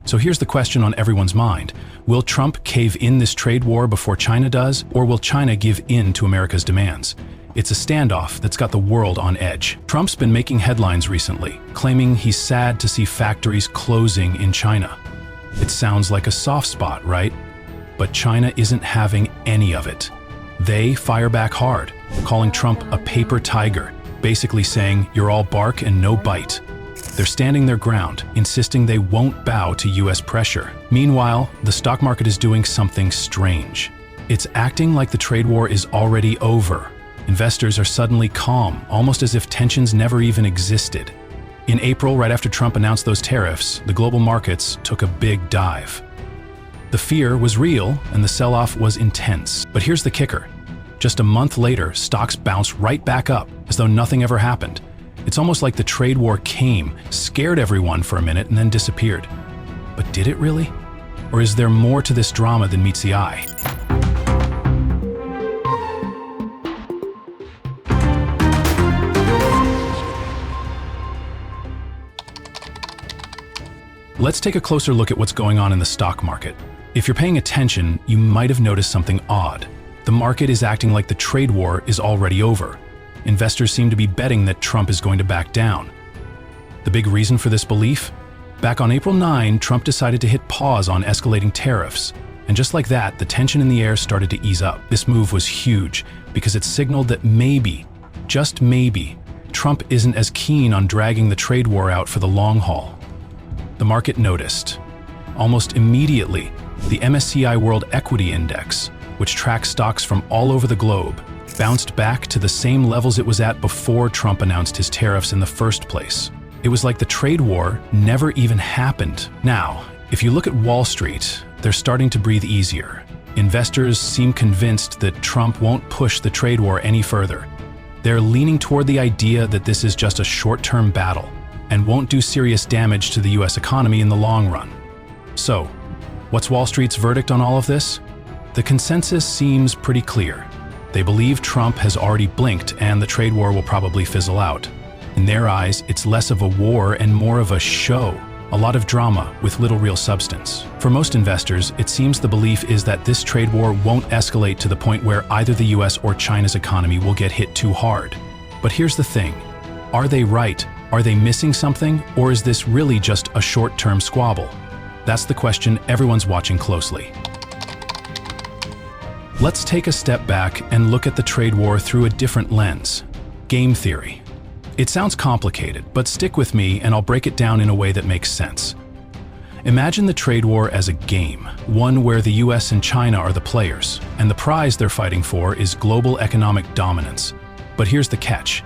So here's the question on everyone's mind. Will Trump cave in this trade war before China does, or will China give in to America's demands? It's a standoff that's got the world on edge. Trump's been making headlines recently, claiming he's sad to see factories closing in China. It sounds like a soft spot, right? But China isn't having any of it. They fire back hard, calling Trump a paper tiger, basically saying, "You're all bark and no bite." They're standing their ground, insisting they won't bow to US pressure. Meanwhile, the stock market is doing something strange. It's acting like the trade war is already over. Investors are suddenly calm, almost as if tensions never even existed. In April, right after Trump announced those tariffs, the global markets took a big dive. The fear was real and the sell-off was intense. But here's the kicker. Just a month later, stocks bounced right back up, as though nothing ever happened. It's almost like the trade war came, scared everyone for a minute, and then disappeared. But did it really? Or is there more to this drama than meets the eye? Let's take a closer look at what's going on in the stock market. If you're paying attention, you might have noticed something odd. The market is acting like the trade war is already over. Investors seem to be betting that Trump is going to back down. The big reason for this belief? Back on April 9, Trump decided to hit pause on escalating tariffs. And just like that, the tension in the air started to ease up. This move was huge because it signaled that maybe, just maybe, Trump isn't as keen on dragging the trade war out for the long haul. The market noticed. Almost immediately, the MSCI World Equity Index, which tracks stocks from all over the globe, bounced back to the same levels it was at before Trump announced his tariffs in the first place. It was like the trade war never even happened. Now, if you look at Wall Street, they're starting to breathe easier. Investors seem convinced that Trump won't push the trade war any further. They're leaning toward the idea that this is just a short-term battle and won't do serious damage to the US economy in the long run. So, what's Wall Street's verdict on all of this? The consensus seems pretty clear. They believe Trump has already blinked and the trade war will probably fizzle out. In their eyes, it's less of a war and more of a show, a lot of drama with little real substance. For most investors, it seems the belief is that this trade war won't escalate to the point where either the US or China's economy will get hit too hard. But here's the thing. Are they right? Are they missing something? Or is this really just a short-term squabble? That's the question everyone's watching closely. Let's take a step back and look at the trade war through a different lens. Game theory. It sounds complicated, but stick with me and I'll break it down in a way that makes sense. Imagine the trade war as a game, one where the US and China are the players, and the prize they're fighting for is global economic dominance. But here's the catch.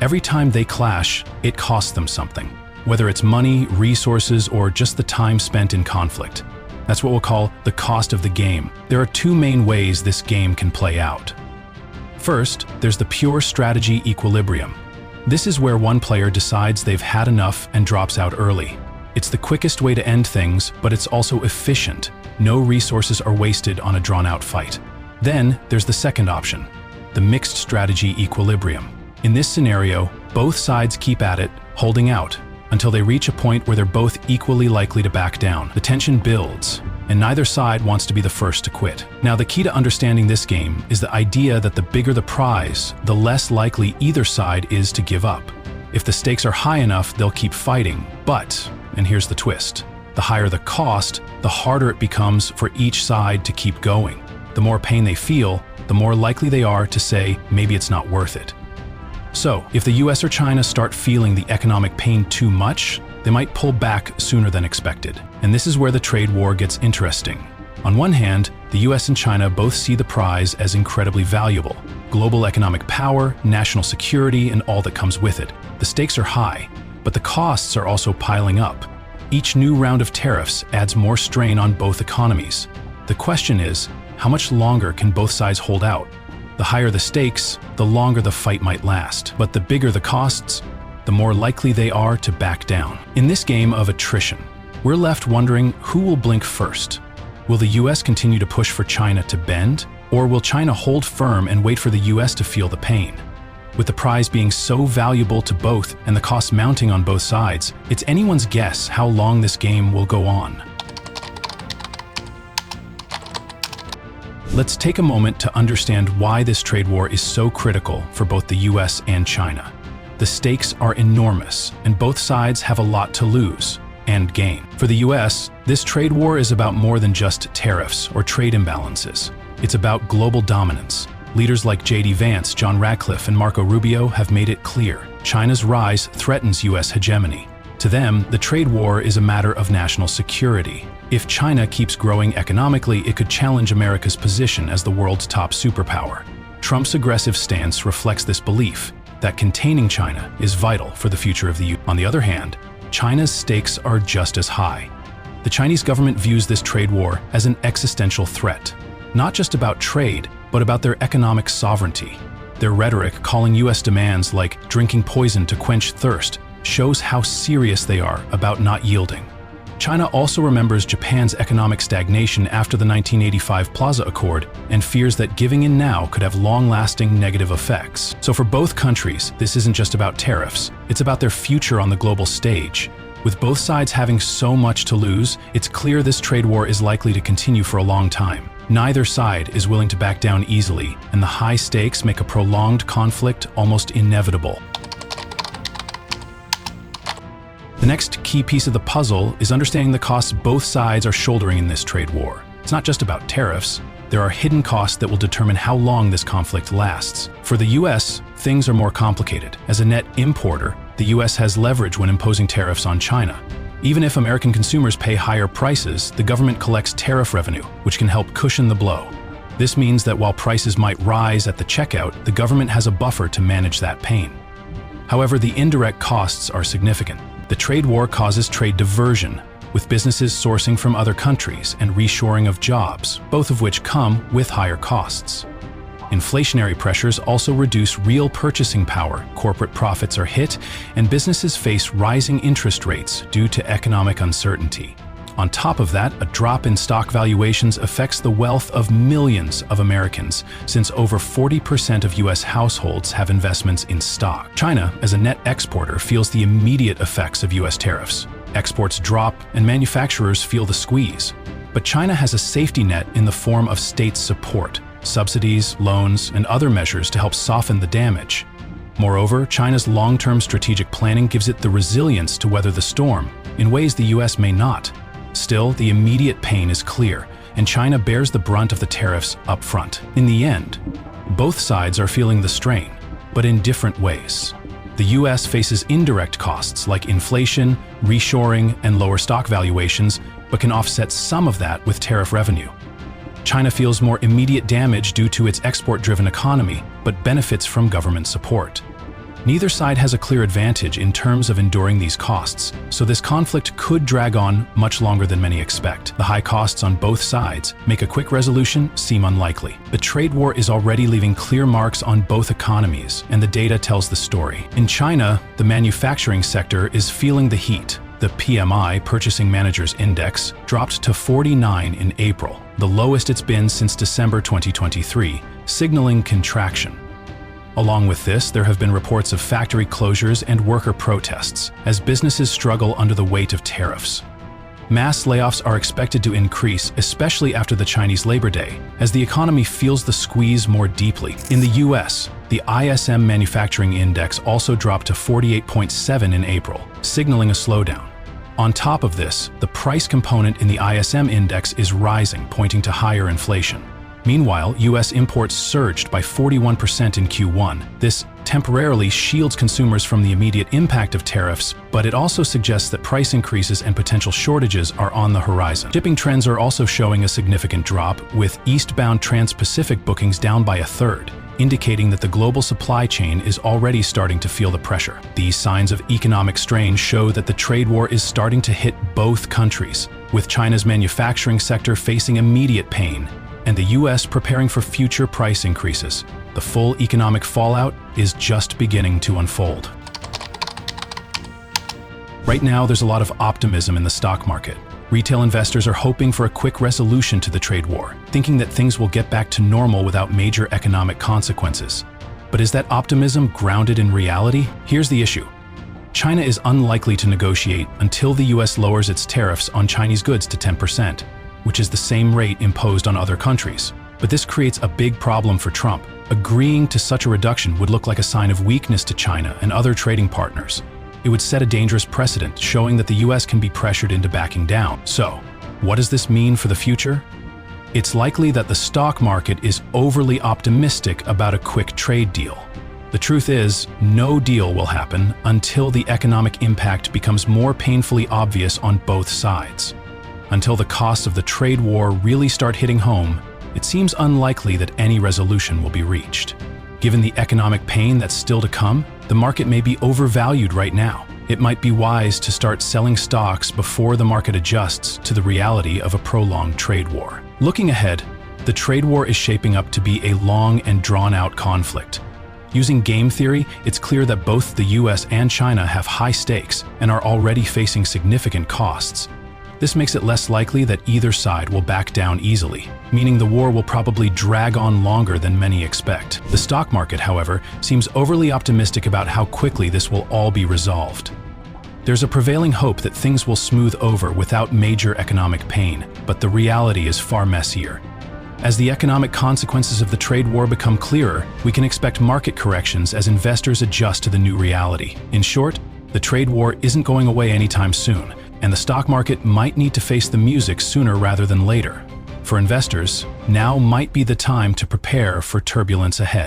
Every time they clash, it costs them something, whether it's money, resources, or just the time spent in conflict. That's what we'll call the cost of the game. There are two main ways this game can play out. First, there's the pure strategy equilibrium. This is where one player decides they've had enough and drops out early. It's the quickest way to end things, but it's also efficient. No resources are wasted on a drawn-out fight. Then, there's the second option, the mixed strategy equilibrium. In this scenario, both sides keep at it, holding out, until they reach a point where they're both equally likely to back down. The tension builds, and neither side wants to be the first to quit. Now, the key to understanding this game is the idea that the bigger the prize, the less likely either side is to give up. If the stakes are high enough, they'll keep fighting. But, and here's the twist, the higher the cost, the harder it becomes for each side to keep going. The more pain they feel, the more likely they are to say, maybe it's not worth it. So, if the US or China start feeling the economic pain too much, they might pull back sooner than expected. And this is where the trade war gets interesting. On one hand, the US and China both see the prize as incredibly valuable. Global economic power, national security, and all that comes with it. The stakes are high, but the costs are also piling up. Each new round of tariffs adds more strain on both economies. The question is, how much longer can both sides hold out? The higher the stakes, the longer the fight might last. But the bigger the costs, the more likely they are to back down. In this game of attrition, we're left wondering who will blink first. Will the US continue to push for China to bend? Or will China hold firm and wait for the US to feel the pain? With the prize being so valuable to both and the costs mounting on both sides, it's anyone's guess how long this game will go on. Let's take a moment to understand why this trade war is so critical for both the US and China. The stakes are enormous, and both sides have a lot to lose and gain. For the US, this trade war is about more than just tariffs or trade imbalances. It's about global dominance. Leaders like J.D. Vance, John Ratcliffe, and Marco Rubio have made it clear China's rise threatens US hegemony. To them, the trade war is a matter of national security. If China keeps growing economically, it could challenge America's position as the world's top superpower. Trump's aggressive stance reflects this belief that containing China is vital for the future of the U.S. On the other hand, China's stakes are just as high. The Chinese government views this trade war as an existential threat, not just about trade, but about their economic sovereignty. Their rhetoric, calling U.S. demands like drinking poison to quench thirst, shows how serious they are about not yielding. China also remembers Japan's economic stagnation after the 1985 Plaza Accord and fears that giving in now could have long-lasting negative effects. So for both countries, this isn't just about tariffs, it's about their future on the global stage. With both sides having so much to lose, it's clear this trade war is likely to continue for a long time. Neither side is willing to back down easily, and the high stakes make a prolonged conflict almost inevitable. The next key piece of the puzzle is understanding the costs both sides are shouldering in this trade war. It's not just about tariffs. There are hidden costs that will determine how long this conflict lasts. For the US, things are more complicated. As a net importer, the US has leverage when imposing tariffs on China. Even if American consumers pay higher prices, the government collects tariff revenue, which can help cushion the blow. This means that while prices might rise at the checkout, the government has a buffer to manage that pain. However, the indirect costs are significant. The trade war causes trade diversion, with businesses sourcing from other countries and reshoring of jobs, both of which come with higher costs. Inflationary pressures also reduce real purchasing power, corporate profits are hit, and businesses face rising interest rates due to economic uncertainty. On top of that, a drop in stock valuations affects the wealth of millions of Americans, since over 40% of US households have investments in stock. China, as a net exporter, feels the immediate effects of US tariffs. Exports drop, and manufacturers feel the squeeze. But China has a safety net in the form of state support, subsidies, loans, and other measures to help soften the damage. Moreover, China's long-term strategic planning gives it the resilience to weather the storm, in ways the US may not. Still, the immediate pain is clear, and China bears the brunt of the tariffs up front. In the end, both sides are feeling the strain, but in different ways. The US faces indirect costs like inflation, reshoring, and lower stock valuations, but can offset some of that with tariff revenue. China feels more immediate damage due to its export-driven economy, but benefits from government support. Neither side has a clear advantage in terms of enduring these costs, so this conflict could drag on much longer than many expect. The high costs on both sides make a quick resolution seem unlikely. The trade war is already leaving clear marks on both economies, and the data tells the story. In China, the manufacturing sector is feeling the heat. The PMI, Purchasing Managers Index, dropped to 49 in April, the lowest it's been since December 2023, signaling contraction. Along with this, there have been reports of factory closures and worker protests as businesses struggle under the weight of tariffs. Mass layoffs are expected to increase, especially after the Chinese Labor Day, as the economy feels the squeeze more deeply. In the US, the ISM Manufacturing Index also dropped to 48.7 in April, signaling a slowdown. On top of this, the price component in the ISM index is rising, pointing to higher inflation. Meanwhile, US imports surged by 41% in Q1. This temporarily shields consumers from the immediate impact of tariffs, but it also suggests that price increases and potential shortages are on the horizon. Shipping trends are also showing a significant drop, with eastbound trans-Pacific bookings down by a third, indicating that the global supply chain is already starting to feel the pressure. These signs of economic strain show that the trade war is starting to hit both countries, with China's manufacturing sector facing immediate pain, and the US preparing for future price increases. The full economic fallout is just beginning to unfold. Right now, there's a lot of optimism in the stock market. Retail investors are hoping for a quick resolution to the trade war, thinking that things will get back to normal without major economic consequences. But is that optimism grounded in reality? Here's the issue. China is unlikely to negotiate until the U.S. lowers its tariffs on Chinese goods to 10%, which is the same rate imposed on other countries. But this creates a big problem for Trump. Agreeing to such a reduction would look like a sign of weakness to China and other trading partners. It would set a dangerous precedent, showing that the U.S. can be pressured into backing down. So, what does this mean for the future? It's likely that the stock market is overly optimistic about a quick trade deal. The truth is, no deal will happen until the economic impact becomes more painfully obvious on both sides. Until the costs of the trade war really start hitting home, it seems unlikely that any resolution will be reached. Given the economic pain that's still to come, the market may be overvalued right now. It might be wise to start selling stocks before the market adjusts to the reality of a prolonged trade war. Looking ahead, the trade war is shaping up to be a long and drawn-out conflict. Using game theory, it's clear that both the US and China have high stakes and are already facing significant costs. This makes it less likely that either side will back down easily, meaning the war will probably drag on longer than many expect. The stock market, however, seems overly optimistic about how quickly this will all be resolved. There's a prevailing hope that things will smooth over without major economic pain, but the reality is far messier. As the economic consequences of the trade war become clearer, we can expect market corrections as investors adjust to the new reality. In short, the trade war isn't going away anytime soon, and the stock market might need to face the music sooner rather than later. For investors, now might be the time to prepare for turbulence ahead.